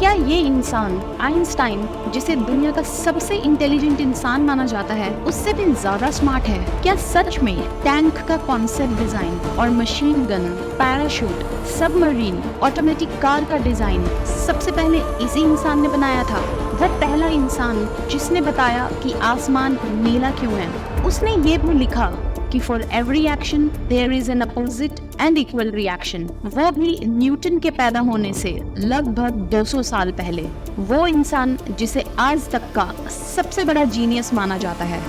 क्या ये इंसान आइंस्टाइन, जिसे दुनिया का सबसे इंटेलिजेंट इंसान माना जाता है, उससे भी ज्यादा स्मार्ट है? क्या सच में टैंक का कॉन्सेप्ट डिजाइन और machine gun, parachute, submarine, automatic car का डिजाइन सबसे पहले इसी इंसान ने बनाया था? वह पहला इंसान जिसने बताया कि आसमान नीला क्यों है। उसने ये भी लिखा कि for every action there is an opposite and equal reaction. वो भी न्यूटन के पैदा होने से लगभग 200 साल पहले। वो इंसान जिसे आज तक का सबसे बड़ा जीनियस माना जाता है।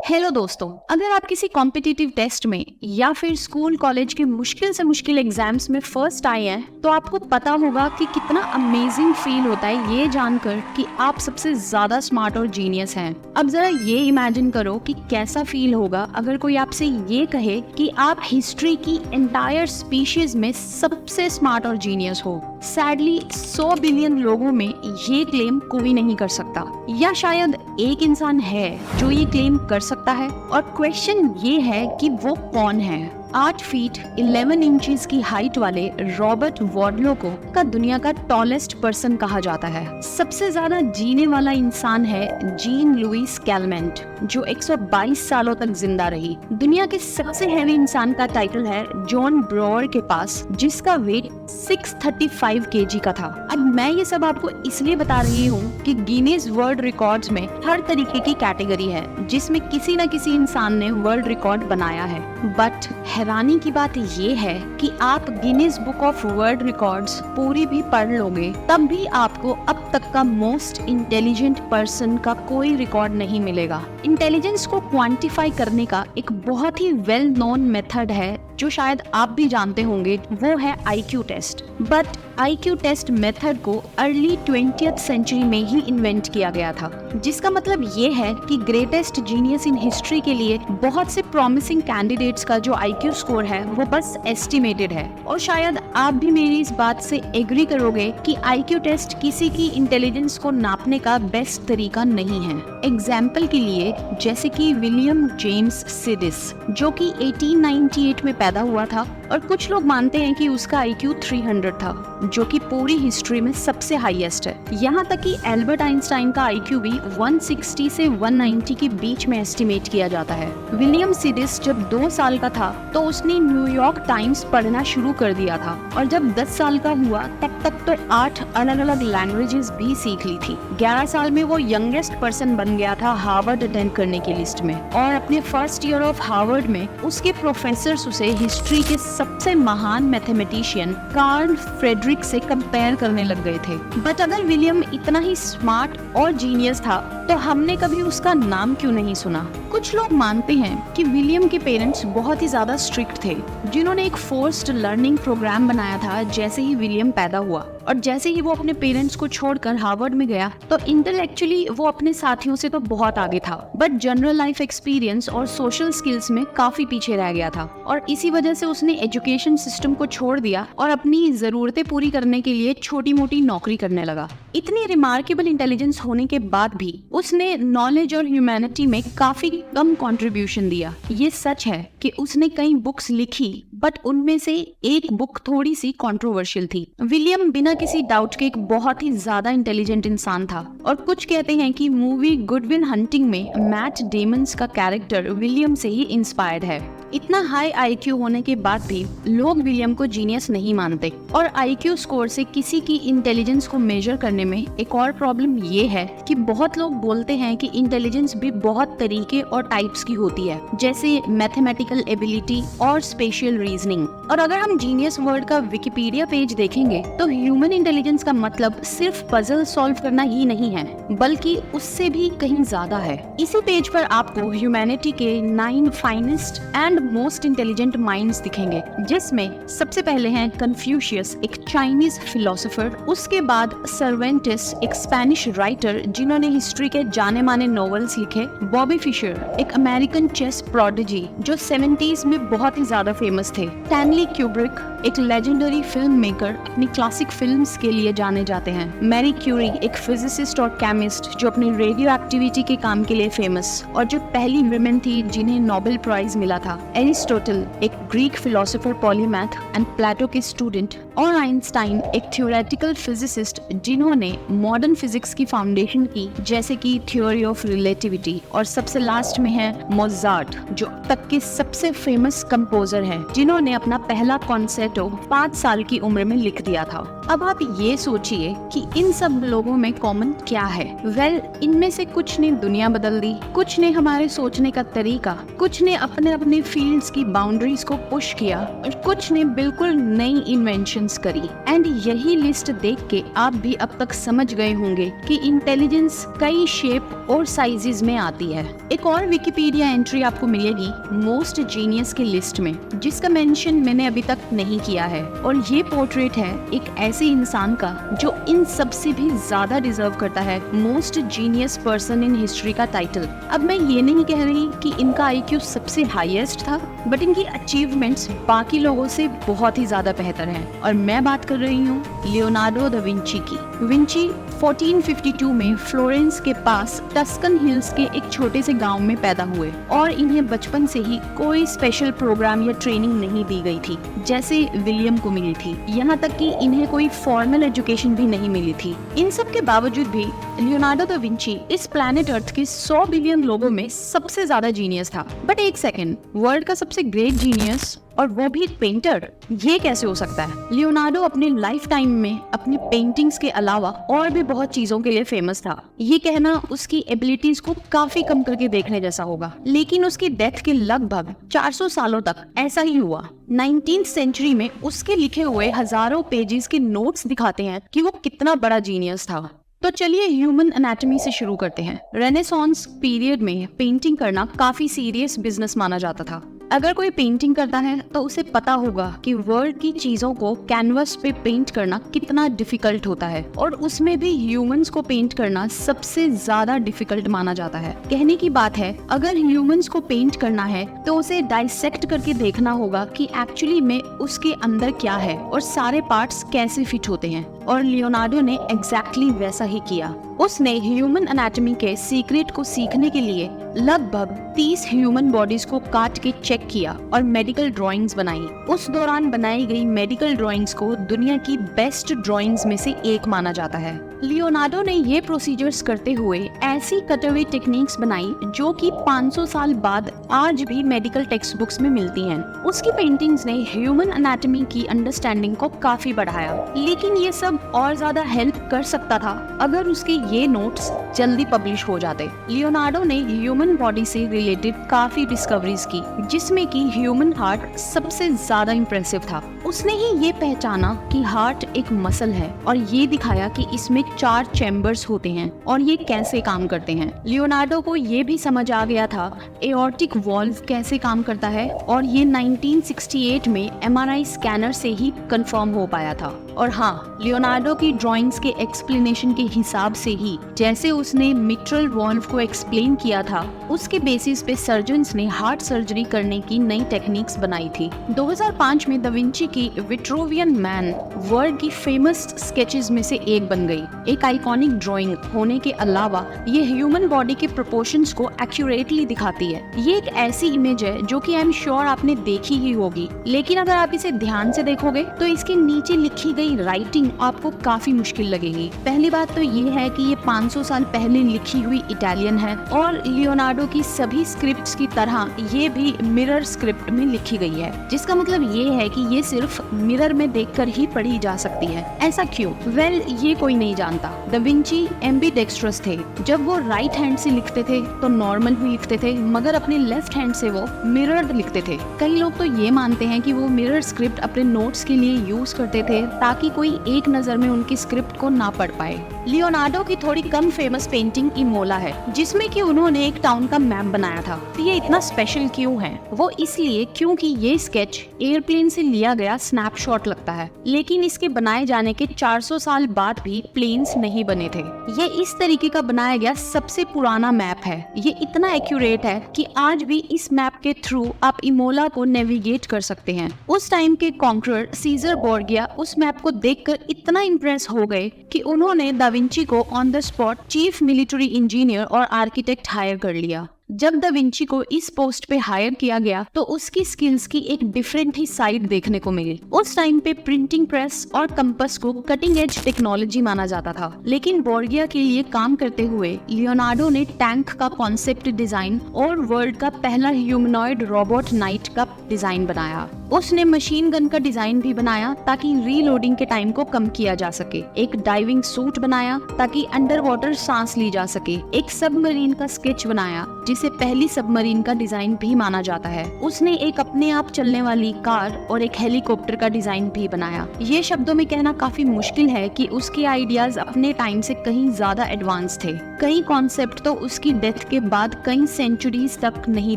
हेलो दोस्तों, अगर आप किसी कॉम्पिटिटिव टेस्ट में या फिर स्कूल कॉलेज के मुश्किल से मुश्किल एग्जाम्स में फर्स्ट आए हैं तो आपको पता होगा कि कितना अमेजिंग फील होता है ये जानकर कि आप सबसे ज्यादा स्मार्ट और जीनियस हैं। अब जरा ये इमेजिन करो कि कैसा फील होगा अगर कोई आपसे ये कहे कि आप हिस्ट्री की एंटायर स्पीशीज में सबसे स्मार्ट और जीनियस हो। सैडली 100 बिलियन लोगों में ये क्लेम कोई नहीं कर सकता, या शायद एक इंसान है जो ये क्लेम कर सकता है। और क्वेश्चन ये है कि वो कौन है? 8 फीट 11 इंचेस की हाइट वाले रॉबर्ट वार्डलो को का दुनिया का टॉलेस्ट पर्सन कहा जाता है। सबसे ज्यादा जीने वाला इंसान है जीन लुइस कैलमेंट, जो 122 सालों तक जिंदा रही। दुनिया के सबसे हैवी इंसान का टाइटल है जॉन ब्रोअर के पास, जिसका वेट 635 केजी का था। अब मैं ये सब आपको इसलिए बता रही हूँ कि गिनीज वर्ल्ड रिकॉर्ड्स में हर तरीके की कैटेगरी है जिसमें किसी न किसी इंसान ने वर्ल्ड रिकॉर्ड बनाया है। बट हैरानी की बात ये है कि आप Guinness book of world records पूरी भी पढ़ लोगे तब भी आपको अब तक का मोस्ट इंटेलिजेंट पर्सन का कोई रिकॉर्ड नहीं मिलेगा। इंटेलिजेंस को क्वांटिफाई करने का एक बहुत ही वेल नोन मेथड है जो शायद आप भी जानते होंगे, वो है IQ test. But IQ test method को अर्ली 20th सेंचुरी में ही इन्वेंट किया गया था, जिसका मतलब ये है कि ग्रेटेस्ट जीनियस इन हिस्ट्री के लिए बहुत से प्रॉमिसिंग कैंडिडेट्स का जो IQ स्कोर है वो बस एस्टिमेटेड है। और शायद आप भी मेरी इस बात से एग्री करोगे कि IQ टेस्ट किसी की इंटेलिजेंस को नापने का बेस्ट तरीका नहीं है। एग्जाम्पल के लिए जैसे कि विलियम जेम्स सिडिस, जो कि 1898 में पैदा हुआ था, और कुछ लोग मानते हैं कि उसका IQ 300 था, जो कि पूरी हिस्ट्री में सबसे हाईएस्ट है। यहाँ तक कि एल्बर्ट आइंस्टाइन का IQ भी 160 से 190 के बीच में एस्टिमेट किया जाता है। विलियम सिडिस जब 2 साल का था तो उसने न्यूयॉर्क टाइम्स पढ़ना शुरू कर दिया था, और जब 10 साल का हुआ तब तक तो 8 अलग अलग लैंग्वेजेस भी सीख ली थी। 11 साल में वो यंगेस्ट पर्सन बन गया था हार्वर्ड अटेंड करने की लिस्ट में, और अपने फर्स्ट ईयर ऑफ हार्वर्ड में उसके प्रोफेसर्स उसे हिस्ट्री के सबसे महान मैथमेटिशियन कार्ल फ्रेडरिक से कंपेयर करने लग गए थे। बट अगर विलियम इतना ही स्मार्ट और जीनियस था तो हमने कभी उसका नाम क्यों नहीं सुना? कुछ लोग मानते हैं कि विलियम के पेरेंट्स बहुत ही ज्यादा स्ट्रिक्ट थे, जिन्होंने एक फोर्स्ड लर्निंग प्रोग्राम बनाया था जैसे ही विलियम पैदा हुआ। और जैसे ही वो अपने पेरेंट्स को छोड़कर हार्वर्ड में गया तो इंटेलेक्चुअली वो अपने साथियों से तो बहुत आगे था, बट जनरल लाइफ एक्सपीरियंस और सोशल स्किल्स में काफी पीछे रह गया था। और इसी वजह से उसने एजुकेशन सिस्टम को छोड़ दिया और अपनी जरूरतें पूरी करने के लिए छोटी मोटी नौकरी करने लगा। इतनी रिमार्केबल इंटेलिजेंस होने के बाद भी उसने नॉलेज और ह्यूमैनिटी में काफी कम कंट्रीब्यूशन दिया। ये सच है कि उसने कई बुक्स लिखी, बट उनमें से एक बुक थोड़ी सी कंट्रोवर्शियल थी। विलियम बिना किसी डाउट के एक बहुत ही ज्यादा इंटेलिजेंट इंसान था, और कुछ कहते हैं कि मूवी गुड विल हंटिंग में मैट डेमन्स का कैरेक्टर विलियम से ही इंस्पायर्ड है। इतना हाई IQ होने के बाद भी लोग विलियम को जीनियस नहीं मानते। और IQ स्कोर से किसी की इंटेलिजेंस को मेजर करने में एक और प्रॉब्लम ये है कि बहुत लोग बोलते हैं कि इंटेलिजेंस भी बहुत तरीके और टाइप्स की होती है, जैसे मैथमेटिकल एबिलिटी और स्पेशियल रीजनिंग। और अगर हम जीनियस वर्ड का विकिपीडिया पेज देखेंगे तो ह्यूमन इंटेलिजेंस का मतलब सिर्फ पजल सॉल्व करना ही नहीं है, बल्कि उससे भी कहीं ज्यादा है। इसी पेज पर आपको ह्यूमैनिटी के 9 finest and most intelligent minds दिखेंगे, जिसमें सबसे पहले हैं कन्फ्यूशियस, एक चाइनीज फिलोसोफर। उसके बाद सर्वेंटिस, एक स्पेनिश राइटर जिन्होंने हिस्ट्री के जाने माने नॉवेल्स लिखे। बॉबी फिशर, एक अमेरिकन चेस प्रोडिजी जो 70s में बहुत ही ज्यादा फेमस थे। टैनी स्टैनली क्यूब्रिक एक लेजेंडरी फिल्म मेकर अपनी क्लासिक फिल्म्स के लिए जाने जाते हैं। मैरी क्यूरी एक फिजिसिस्ट और केमिस्ट जो अपनी रेडियो एक्टिविटी के काम के लिए फेमस और जो पहली विमेन थी जिन्हें नोबेल प्राइज मिला था। एरिस्टोटल एक ग्रीक फिलोसोफर, पॉलीमैथ एंड प्लेटो के स्टूडेंट, और आइंस्टाइन एक थ्योरेटिकल फिजिसिस्ट जिन्होंने मॉडर्न फिजिक्स की फाउंडेशन की, जैसे कि थ्योरी ऑफ रिलेटिविटी। और सबसे लास्ट में है मोजार्ट, जो अब तक के सबसे फेमस कंपोजर हैं, जिन्होंने अपना पहला कॉन्सर्टो 5 साल की उम्र में लिख दिया था। अब आप ये सोचिए कि इन सब लोगों में कॉमन क्या है। वेल, इनमें से कुछ ने दुनिया बदल दी, कुछ ने हमारे सोचने का तरीका, कुछ ने अपने अपने फील्ड्स की बाउंड्रीज को पुश किया और कुछ ने बिल्कुल नई इन्वेंशंस करी। एंड यही लिस्ट देख के आप भी अब तक समझ गए होंगे कि इंटेलिजेंस कई शेप और साइजेस में आती है। एक और विकिपीडिया एंट्री आपको मिलेगी मोस्ट जीनियस की लिस्ट में, जिसका मेंशन मैंने अभी तक नहीं किया है। और ये पोर्ट्रेट है एक ऐसे इंसान का जो इन सब से भी ज्यादा डिजर्व करता है most genius person in history का टाइटल। अब मैं ये नहीं कह रही कि इनका आईक्यू सबसे हाईएस्ट था, बट इनकी अचीवमेंट्स बाकी लोगों से बहुत ही ज्यादा बेहतर हैं। और मैं बात कर रही हूँ लियोनार्डो दा विंची की। विंची 1452 में फ्लोरेंस के पास टस्कन हिल्स के एक छोटे से गांव में पैदा हुए और इन्हें बचपन से ही कोई स्पेशल प्रोग्राम या ट्रेनिंग नहीं दी गई थी जैसे विलियम को मिली थी। यहाँ तक कि इन्हें कोई फॉर्मल एजुकेशन भी नहीं मिली थी। इन सब के बावजूद भी लियोनार्डो दा विंची इस प्लैनेट अर्थ के 100 बिलियन लोगों में सबसे ज्यादा जीनियस था। बट एक सेकेंड, वर्ल्ड का सबसे ग्रेट जीनियस और वो भी पेंटर, ये कैसे हो सकता है? लियोनार्डो अपने लाइफ टाइम में अपनी पेंटिंग्स के अलावा और भी बहुत चीजों के लिए फेमस था। ये कहना उसकी एबिलिटीज को काफी कम करके देखने जैसा होगा, लेकिन उसकी डेथ के लगभग 400 सालों तक ऐसा ही हुआ। 19th सेंचुरी में उसके लिखे हुए हजारों पेजेस के नोट्स दिखाते हैं कि वो कितना बड़ा जीनियस था। तो चलिए ह्यूमन एनाटॉमी से शुरू करते हैं। रेनेसांस पीरियड में पेंटिंग करना काफी सीरियस बिजनेस माना जाता था। अगर कोई पेंटिंग करता है तो उसे पता होगा कि वर्ल्ड की चीजों को कैनवस पे पेंट करना कितना डिफिकल्ट होता है, और उसमें भी ह्यूमंस को पेंट करना सबसे ज्यादा डिफिकल्ट माना जाता है। कहने की बात है, अगर ह्यूमंस को पेंट करना है तो उसे डाइसेक्ट करके देखना होगा कि एक्चुअली में उसके अंदर क्या है और सारे पार्ट्स कैसे फिट होते हैं। और लियोनार्डो ने एग्जैक्टली वैसा ही किया। उसने ह्यूमन एनाटॉमी के सीक्रेट को सीखने के लिए लगभग 30 ह्यूमन बॉडीज को काट के चेक किया और मेडिकल ड्राइंग्स बनाई। उस दौरान बनाई गई मेडिकल ड्राइंग्स को दुनिया की बेस्ट ड्राइंग्स में से एक माना जाता है। लियोनार्डो ने ये प्रोसीजर्स करते हुए ऐसी कटअवे टेक्निक्स बनाई जो कि 500 साल बाद आज भी मेडिकल टेक्स्ट बुक्स में मिलती हैं। उसकी पेंटिंग्स ने ह्यूमन एनाटॉमी की अंडरस्टैंडिंग को काफी बढ़ाया, लेकिन ये सब और ज्यादा हेल्प कर सकता था अगर उसके ये नोट्स जल्दी पब्लिश हो जाते। लियोनार्डो ने ह्यूमन बॉडी से रिलेटेड काफी डिस्कवरीज की, जिसमें कि ह्यूमन हार्ट सबसे ज्यादा इम्प्रेसिव था। उसने ही ये पहचाना कि हार्ट एक मसल है और ये दिखाया कि इसमें 4 चैम्बर्स होते हैं और ये कैसे काम करते हैं। लियोनार्डो को ये भी समझ आ गया था एओर्टिक वॉल्व कैसे काम करता है, और ये 1968 में MRI स्कैनर से ही कंफर्म हो पाया था। और हाँ, लियोनार्डो की ड्राइंग्स के एक्सप्लेनेशन के हिसाब से ही जैसे उसने मिट्रल वॉल्व को एक्सप्लेन किया था, उसके बेसिस पे सर्जन्स ने हार्ट सर्जरी करने की नई टेक्निक्स बनाई थी। 2005 में दा विंची की विट्रोवियन मैन वर्ल्ड की फेमस स्केचेस में से एक बन गई। एक आइकॉनिक ड्राइंग होने के अलावा ये ह्यूमन बॉडी के प्रोपोर्शंस को एक्यूरेटली दिखाती है। ये एक ऐसी इमेज है जो कि आई एम श्योर आपने देखी ही होगी, लेकिन अगर आप इसे ध्यान से देखोगे तो इसके नीचे लिखी गई राइटिंग आपको काफी मुश्किल लगेगी। पहली बात तो ये है कि ये 500 साल पहले लिखी हुई इटालियन है, और लियोनार्डो की सभी स्क्रिप्ट्स की तरह ये भी मिरर स्क्रिप्ट में लिखी गई है, जिसका मतलब ये है कि ये सिर्फ मिरर में देखकर ही पढ़ी जा सकती है। ऐसा क्यों? वेल, ये कोई नहीं जानता। दा विंची एम्बीडेक्स्ट्रस थे। जब वो राइट हैंड से लिखते थे तो नॉर्मल ही लिखते थे, मगर अपने लेफ्ट हैंड से वो मिरर्ड लिखते थे। कई लोग तो ये मानते हैं कि वो मिरर स्क्रिप्ट अपने नोट्स के लिए यूज करते थे ताकि कोई एक नजर में उनकी स्क्रिप्ट को ना पढ़ पाए। लियोनार्डो की थोड़ी कम फेमस पेंटिंग इमोला है, जिसमें कि उन्होंने एक टाउन का मैप बनाया था। ये इतना स्पेशल क्यों है? वो इसलिए क्योंकि ये स्केच एयरप्लेन से लिया गया गया स्नैपशॉट लगता है, लेकिन इसके बनाए जाने के 400 साल बाद भी प्लेन्स नहीं बने थे। ये इस तरीके का बनाया गया सबसे पुराना मैप है। ये इतना एक्यूरेट है कि आज भी इस मैप के थ्रू आप इमोला को नेविगेट कर सकते हैं। उस टाइम के कॉन्करर सीजर बोर्गिया उस मैप को देखकर इतना इम्प्रेस हो गए कि उन्होंने दा विंची को on the spot chief military engineer और आर्किटेक्ट हायर कर लिया। जब दा विंची को इस पोस्ट पे हायर किया गया तो उसकी स्किल्स की एक डिफरेंट ही साइड देखने को मिली। उस टाइम पे प्रिंटिंग प्रेस और कंपास को कटिंग एज टेक्नोलॉजी माना जाता था, लेकिन बोर्गिया के लिए काम करते हुए लियोनार्डो ने टैंक का कॉन्सेप्ट डिजाइन और वर्ल्ड का पहला ह्यूमनॉइड रोबोट नाइट का डिजाइन बनाया। उसने मशीन गन का डिजाइन भी बनाया ताकि रीलोडिंग के टाइम को कम किया जा सके। एक डाइविंग सूट बनाया ताकि अंडर वाटर सांस ली जा सके। एक सबमरीन का स्केच बनाया जिसे पहली सबमरीन का डिजाइन भी माना जाता है। उसने एक अपने आप चलने वाली कार और एक हेलीकॉप्टर का डिजाइन भी बनाया। ये शब्दों में कहना काफी मुश्किल है कि उसके आइडियाज अपने टाइम से कहीं ज्यादा एडवांस थे। कई कॉन्सेप्ट तो उसकी डेथ के बाद कई सेंचुरीज तक नहीं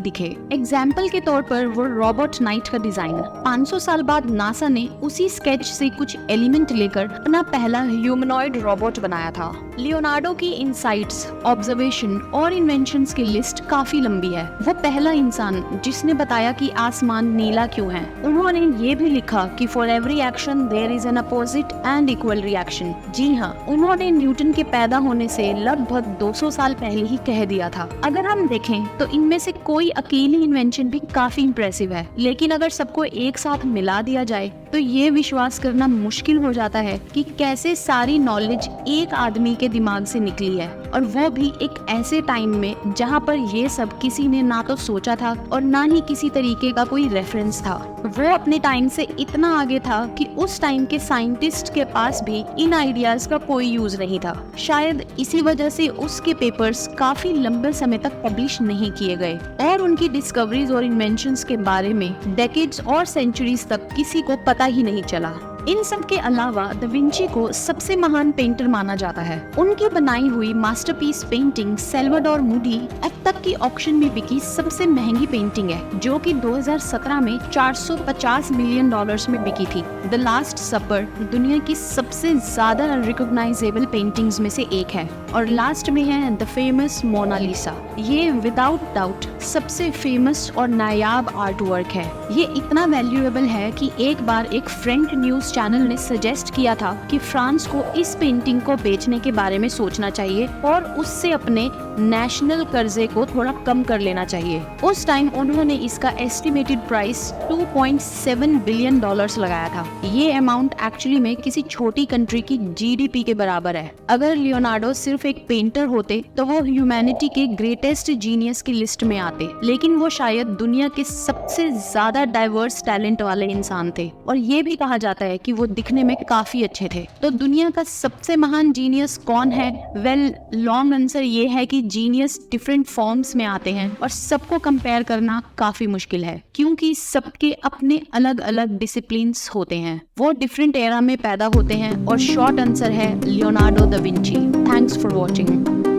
दिखे। एग्जाम्पल के तौर पर वो रोबोट नाइट का डिजाइन 500 साल बाद नासा ने उसी स्केच से कुछ एलिमेंट लेकर अपना पहला ह्यूमनॉइड रोबोट बनाया था। लियोनार्डो की इनसाइट्स, ऑब्जर्वेशन और इन्वेंशंस की लिस्ट काफी लंबी है। वो पहला इंसान जिसने बताया कि आसमान नीला क्यों है। उन्होंने ये भी लिखा कि for every action there is an opposite and equal reaction. जी हाँ, उन्होंने न्यूटन के पैदा होने से लगभग 200 साल पहले ही कह दिया था। अगर हम देखें तो इनमें से कोई अकेली इन्वेंशन भी काफी इम्प्रेसिव है, लेकिन अगर सबको एक साथ मिला दिया जाए तो ये विश्वास करना मुश्किल हो जाता है कि कैसे सारी नॉलेज एक आदमी के दिमाग से निकली है, और वो भी एक ऐसे टाइम में जहाँ पर ये सब किसी ने ना तो सोचा था और ना ही किसी तरीके का कोई रेफरेंस था। वो अपने टाइम से इतना आगे था कि उस टाइम के साइंटिस्ट के पास भी इन आइडियाज का कोई यूज नहीं था। शायद इसी वजह से उसके पेपर्स काफी लंबे समय तक पब्लिश नहीं किए गए और उनकी डिस्कवरीज और इन्वेंशंस के बारे में डेकेड्स और सेंचुरीज तक किसी को पता ही नहीं चला। इन सब के अलावा दा विंची को सबसे महान पेंटर माना जाता है। उनकी बनाई हुई मास्टरपीस पेंटिंग सैल्वाडोर मूडी अब तक की ऑक्शन में बिकी सबसे महंगी पेंटिंग है, जो कि 2017 में $450 मिलियन में बिकी थी। द लास्ट सपर दुनिया की सबसे ज्यादा रिकॉग्नाइजेबल पेंटिंग्स में से एक है, और लास्ट में है द फेमस मोनालिसा। ये विदाउट डाउट सबसे फेमस और नायाब आर्ट वर्क है। ये इतना वैल्यूएबल है कि एक बार एक फ्रेंच न्यूज चैनल ने सजेस्ट किया था कि फ्रांस को इस पेंटिंग को बेचने के बारे में सोचना चाहिए और उससे अपने नेशनल कर्जे को थोड़ा कम कर लेना चाहिए। उस टाइम उन्होंने इसका एस्टिमेटेड प्राइस $2.7 बिलियन लगाया था। ये अमाउंट एक्चुअली में किसी छोटी कंट्री की GDP के बराबर है। अगर लियोनार्डो सिर्फ एक पेंटर होते तो वो ह्यूमैनिटी के ग्रेटेस्ट जीनियस की लिस्ट में आते, लेकिन वो शायद दुनिया के सबसे ज्यादा डाइवर्स टैलेंट वाले इंसान थे, और ये भी कहा जाता है कि वो दिखने में काफी अच्छे थे। तो दुनिया का सबसे महान जीनियस कौन है? वेल, लॉन्ग आंसर ये है कि जीनियस डिफरेंट फॉर्म्स में आते हैं और सबको कंपेयर करना काफी मुश्किल है, क्योंकि सबके अपने अलग अलग डिसिप्लिन्स होते हैं। वो डिफरेंट एरा में पैदा होते हैं, और शॉर्ट आंसर है Leonardo da Vinci. Thanks for watching.